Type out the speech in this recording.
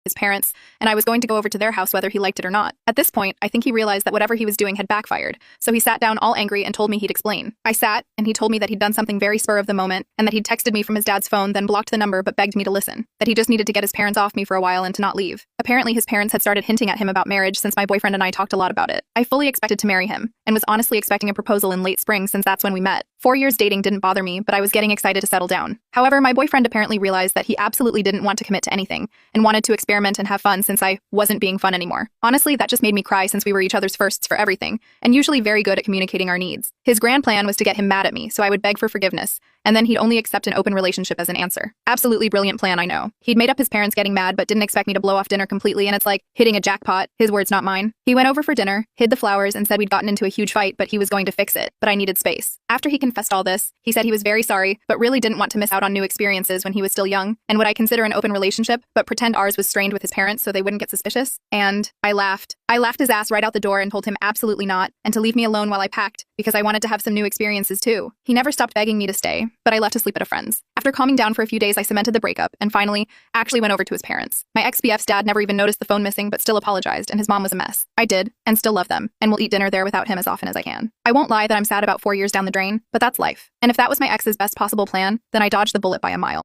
his parents, and I was going to go over to their house whether he liked it or not. At this point, I think he realized that whatever he was doing had backfired, so he sat down all angry and told me he'd explain. I sat, and he told me that he'd done something very spur of the moment, and that he'd texted me from his dad's phone, then blocked the number but begged me to listen. That he just needed to get his parents off me for a while and to not leave. Apparently his parents had started hinting at him about marriage since my boyfriend and I talked a lot about it. I fully expected to marry him, and was honestly expecting a proposal in late spring since that's when we met. 4 years dating didn't bother me, but I was getting excited to settle down. However, my boyfriend apparently realized that he absolutely didn't want to commit to anything, and wanted to experiment and have fun since I wasn't being fun anymore. Honestly, that just made me cry since we were each other's firsts for everything, and usually very good at communicating our needs. His grand plan was to get him mad at me, so I would beg for forgiveness, and then he'd only accept an open relationship as an answer. Absolutely brilliant plan, I know. He'd made up his parents getting mad but didn't expect me to blow off dinner completely, and it's like hitting a jackpot. His words, not mine. He went over for dinner, hid the flowers, and said we'd gotten into a huge fight, but he was going to fix it, but I needed space. After he confessed all this, he said he was very sorry, but really didn't want to miss out on new experiences when he was still young, and would I consider an open relationship, but pretend ours was strained with his parents so they wouldn't get suspicious? And I laughed. I laughed his ass right out the door and told him absolutely not, and to leave me alone while I packed, because I wanted to have some new experiences too. He never stopped begging me to stay, but I left to sleep at a friend's. After calming down for a few days, I cemented the breakup, and finally, actually went over to his parents. My ex-BF's dad never even noticed the phone missing, but still apologized, and his mom was a mess. I did, and still love them, and will eat dinner there without him as often as I can. I won't lie that I'm sad about 4 years down the drain, but that's life. And if that was my ex's best possible plan, then I dodged the bullet by a mile.